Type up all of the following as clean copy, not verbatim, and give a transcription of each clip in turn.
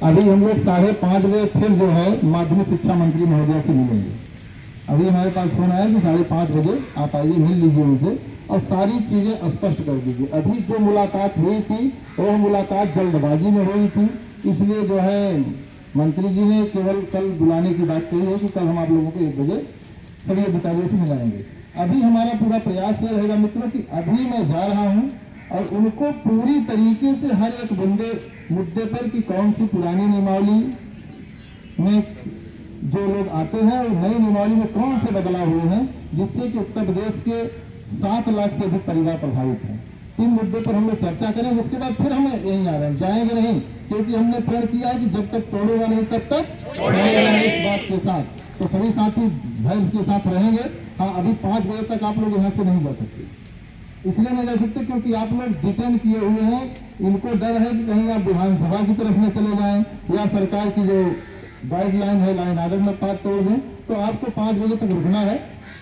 अभी हम लोग 5:30 बजे फिर जो है माध्यमिक शिक्षा मंत्री महोदय से मिलेंगे। अभी हमारे पास फोन आया कि 5:30 बजे आप आइए, मिल लीजिए उनसे और सारी चीजें स्पष्ट कर दीजिए। अभी जो मुलाकात हुई थी वो मुलाकात जल्दबाजी में हुई थी, इसलिए जो है मंत्री जी ने केवल कल बुलाने की बात कही है कि कल हम आप लोगों को 1 बजे सभी अधिकारियों से मिलाएंगे। अभी हमारा पूरा प्रयास ये रहेगा मित्रों कि अभी मैं जा रहा हूं और उनको पूरी तरीके से हर एक मुद्दे पर कि कौन सी पुरानी नियमावली में जो लोग आते हैं और नई नियमावली में कौन से बदलाव हुए हैं जिससे कि उत्तर प्रदेश के 7 लाख से अधिक परिवार प्रभावित हैं। 3 मुद्दों पर हम लोग चर्चा करेंगे, उसके बाद फिर हम यहीं आ रहे हैं, जाएंगे नहीं, क्योंकि हमने प्रण किया है कि जब तक तोड़ेगा नहीं तब तक इस बात के साथ। तो सभी साथी धैर्य के साथ रहेंगे। हाँ, अभी 5 बजे तक आप लोग यहाँ से नहीं जा सकते, इसलिए नहीं जा सकते क्योंकि आप लोग डिटेन किए हुए हैं। इनको डर है कि कहीं आप विधानसभा की तरफ में चले जाएं या सरकार की जो गाइडलाइन है लाइन आर्डर में बात तोड़ दें। तो आपको 5 बजे तक रुकना है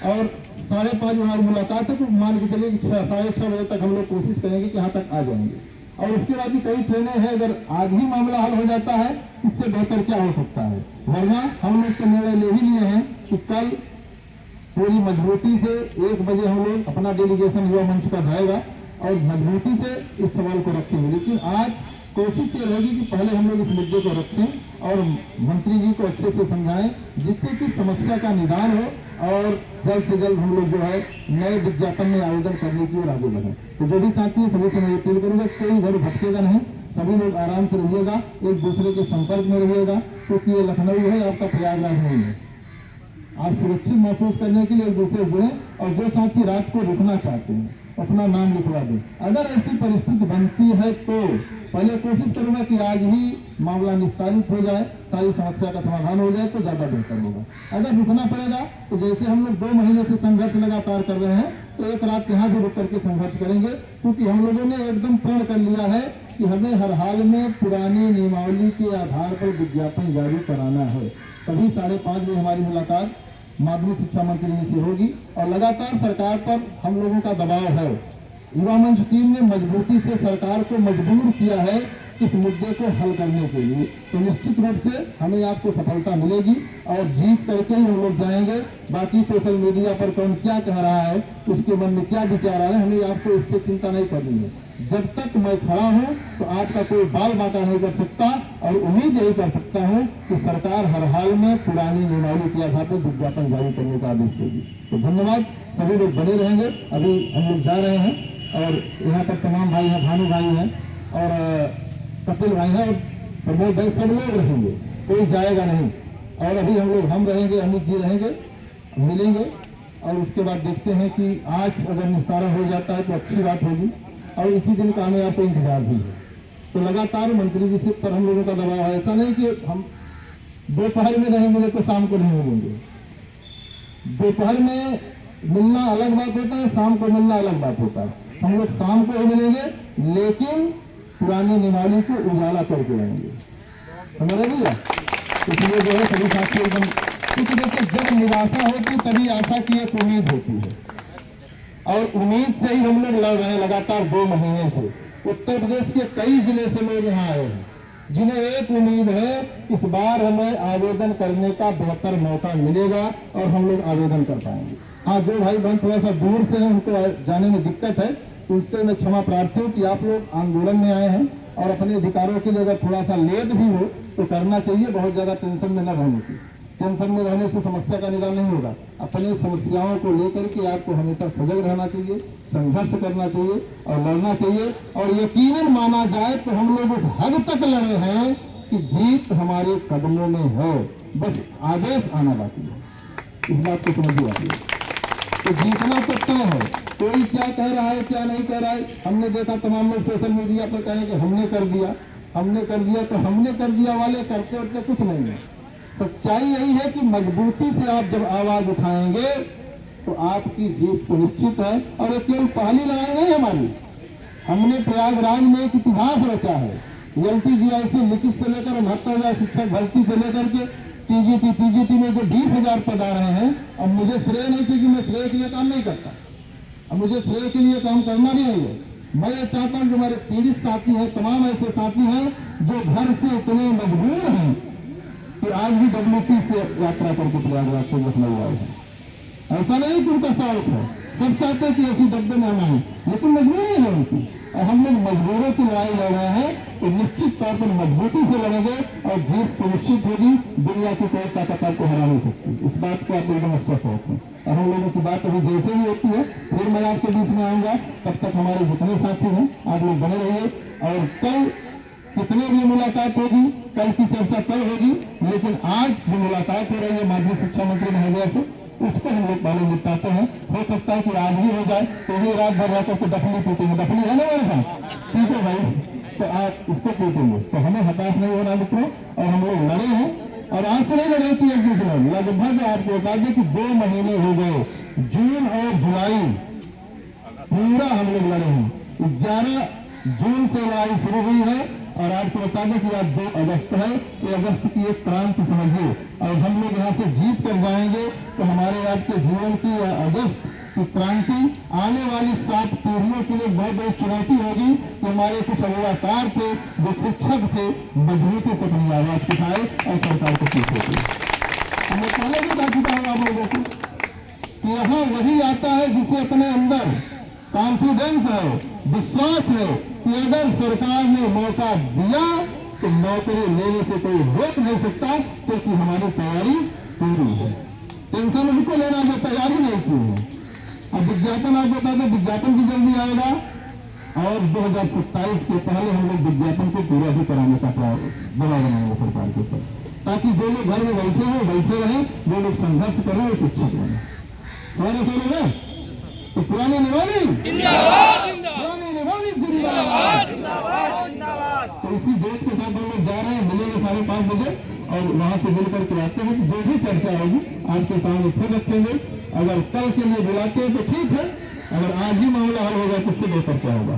और 5:30 हमारी मुलाकात है, तो मान के चलिए कि 6-6:30 बजे तक हम लोग कोशिश करेंगे कि यहाँ तक आ जाएंगे। और उसके बाद भी कई ट्रेनें हैं, अगर आज ही मामला हल हो जाता है इससे बेहतर क्या हो सकता है। वरना हम लोग तो निर्णय ले ही लिए हैं कि कल पूरी मजबूती से 1 बजे हम लोग अपना डेलीगेशन युवा मंच का जाएगा और मजबूती से इस सवाल को रखेंगे। लेकिन आज कोशिश ये रहेगी कि पहले हम लोग इस मुद्दे को रखें और मंत्री जी को अच्छे से समझाएं जिससे कि समस्या का निदान हो और जल्द से जल्द हम लोग जो है नए विज्ञापन में आवेदन करने की ओर आगे बढ़ें। तो जो भी साथी है सभी से मैं अपील करूंगा, कोई घर भटकेगा नहीं, सभी लोग आराम से रहिएगा, एक दूसरे के संपर्क में रहिएगा, क्योंकि ये लखनऊ है, आपका प्रयागराज नहीं है। आप सुरक्षित महसूस करने के लिए एक दूसरे से जुड़े और जो साथी रात को रुकना चाहते हैं अपना नाम लिखवा दें। अगर ऐसी परिस्थिति बनती है तो पहले कोशिश करूंगा कि आज ही मामला निस्तारित हो जाए, सारी समस्या का समाधान हो जाए तो ज्यादा बेहतर होगा। अगर रुकना पड़ेगा तो जैसे हम लोग 2 महीने से संघर्ष लगातार कर रहे हैं तो एक रात यहाँ भी रुक करके संघर्ष करेंगे, क्योंकि हम लोगों ने एकदम प्रण कर लिया है कि हमें हर हाल में पुरानी नियमावली के आधार पर विज्ञापन जारी कराना है। तभी 5:30 बजे हमारी मुलाकात माध्यमिक शिक्षा मंत्री जी से होगी और लगातार सरकार पर हम लोगों का दबाव है। युवा मंच टीम ने मजबूती से सरकार को मजबूर किया है इस मुद्दे को हल करने के लिए, तो निश्चित रूप से हमें आपको सफलता मिलेगी और जीत करके ही हम लोग जाएंगे। बाकी सोशल मीडिया पर कौन क्या कह रहा है, उसके मन में क्या विचार आ रहे हैं, हमें आपको इससे चिंता नहीं करनी है। जब तक मैं खड़ा हूं तो आपका कोई बाल बांका नहीं कर सकता और उम्मीद यही कर सकता हूं कि सरकार हर हाल में पुरानी नियमावली के आधार पर विज्ञापन जारी करने का आदेश देगी। तो धन्यवाद, सभी लोग बने रहेंगे। अभी हम लोग जा रहे हैं और यहाँ पर तमाम भाई हैं, भानु भाई हैं और कपिल भाई हैं और प्रमोद भाई, सब लोग रहेंगे, कोई जाएगा नहीं। और अभी हम रहेंगे, अमित जी रहेंगे, मिलेंगे और उसके बाद देखते हैं कि आज अगर निस्तारण हो जाता है तो अच्छी बात होगी और इसी दिन का हमें आपको इंतजार भी है। तो लगातार मंत्री जी से पर हम लोगों का दबाव है, ऐसा नहीं कि हम दोपहर में नहीं मिले तो शाम को नहीं मिलेंगे। दोपहर में मिलना अलग बात होता है, शाम को मिलना अलग बात होता है। हम लोग शाम को ही मिलेंगे लेकिन पुरानी नियमावली को उजाला करके आएंगे, समझ रहे भैया। इसलिए जो है सभी साथी एकदम, क्योंकि देखिए जब निराशा होती तभी आशा की एक उम्मीद होती है और उम्मीद से ही हम लोग लड़ रहे हैं लगातार 2 महीने से। उत्तर प्रदेश के कई जिले से लोग यहाँ आए हैं जिन्हें एक उम्मीद है इस बार हमें आवेदन करने का बेहतर मौका मिलेगा और हम लोग आवेदन कर पाएंगे। हाँ, जो भाई बहन थोड़ा सा दूर से हैं उनको जाने में दिक्कत है, उससे मैं क्षमा प्रार्थी हूँ कि आप लोग आंदोलन में आए हैं और अपने अधिकारों के लिए अगर थोड़ा सा लेट भी हो तो करना चाहिए। बहुत ज़्यादा टेंशन में न रहने की, टेंशन में रहने से समस्या का निदान नहीं होगा। अपनी समस्याओं को लेकर के आपको हमेशा सजग रहना चाहिए, संघर्ष करना चाहिए और लड़ना चाहिए। और यकीनन माना जाए तो हम लोग उस हद तक लड़े हैं कि जीत हमारे कदमों में है, बस आदेश आना बाकी है। इस बात को समझिए आप लोग, तो जीतना तो तय है। कोई क्या कह रहा है क्या नहीं कह रहा है, हमने देखा तमाम लोग सोशल मीडिया पर कहें कि हमने कर दिया, तो हमने कर दिया वाले करते उठते कुछ नहीं है। सच्चाई यही है कि मजबूती से आप जब आवाज उठाएंगे तो आपकी जीत सुनिश्चित है। और ये केवल पहली लड़ाई नहीं हमारी, हमने प्रयागराज में एक इतिहास रचा है। LTGIC लिखित से लेकर 69,000 शिक्षक भर्ती से लेकर के TGT PGT में जो 20,000 पद आ रहे हैं। अब मुझे श्रेय नहीं चाहिए कि मैं श्रेय के लिए काम नहीं करता, अब मुझे श्रेय के लिए काम करना भी नहीं है, मैं ये चाहता हूँ कि हमारे पीड़ित साथी हैं, तमाम ऐसे साथी हैं जो घर से इतने मजबूर हैं कि आज भी WP से यात्रा करके प्रयागराज से लखनऊ आए हैं। ऐसा नहीं कि उनका शौक है, सब चाहते हैं कि ऐसी डब्बे में हम आए, लेकिन मजबूरी है उनकी। और हम लोग मजबूरों की लड़ाई लड़ रहे हैं तो निश्चित तौर पर मजबूती से लड़ेंगे और जीत सुनिश्चित होगी। दुनिया की कोई ताकत आपको हरा नहीं सकती, इस बात को आप एकदम स्पष्ट होते हैं। और हम लोगों की बात अभी जैसे ही होती है फिर मैं आपके बीच में आऊंगा। तब तक हमारे जितने साथी हैं आप लोग बने रहिए। और कल कितने भी मुलाकात होगी, कल की चर्चा कल होगी, लेकिन आज जो मुलाकात हो रही है माध्यमिक शिक्षा मंत्री महोदय से, उसको हम लोग पहले निपटाते हैं। हो सकता है कि आज ही हो जाए, तो ही रात भर रहकर के डफली पीटेंगे। डफली है ना मेरे साथ, ठीक है भाई, तो आप इसको पीटेंगे। तो हमें हताश नहीं होना मित्रों, और हम लोग लड़े हैं और आज से नहीं लड़े थी एक दूसरे में। लगभग आपको बता दें कि 2 महीने हो गए, जून और जुलाई पूरा हम लोग लड़े हैं। 11 जून से लड़ाई शुरू हुई है और आपको बता दें कि आज 2 अगस्त है। तो अगस्त की एक क्रांति समझिए, और हम लोग यहाँ से जीत कर जाएंगे तो हमारे आपके जीवन की अगस्त की क्रांति आने वाली 7 पीढ़ियों के लिए बहुत बड़ी चुनौती होगी कि हमारे कुछ अगुवाकार थे, जो शिक्षक थे, मजबूती से अपनी आवाज उठाए और सरकार को पीछे थे। मैं पहले भी बता चुका हूँ आप लोगों को कि यहाँ वही आता है जिसे अपने अंदर कॉन्फिडेंस है, विश्वास है कि अगर सरकार ने मौका दिया तो नौकरी लेने से कोई रोक नहीं सकता, क्योंकि हमारी तैयारी पूरी है। टेंशन उनको लेना जो तैयारी नहीं की है। अब विज्ञापन आप बता दें, विज्ञापन भी जल्दी आएगा और 2027 के पहले हम लोग विज्ञापन को पूरा भी कराने का दबाव बनाएंगे सरकार के ऊपर, ताकि जो लोग घर में बैठे हैं बैठे रहें, जो लोग संघर्ष कर रहे हैं वो शिक्षक बने। सारे सुनो ना, तो पुरानी निवाली जिंदाबाद, पुरानी निवाली जिंदाबाद। तो इसी जोश के साथ हम लोग जा रहे हैं, मिलेंगे 5:30 बजे और वहां से मिल करके आते हैं कि जो भी चर्चा होगी आपके सामने फिर रखेंगे। अगर कल के लिए बुलाते हैं तो ठीक है, अगर आज ही मामला हल होगा तो फिर बेहतर क्या होगा।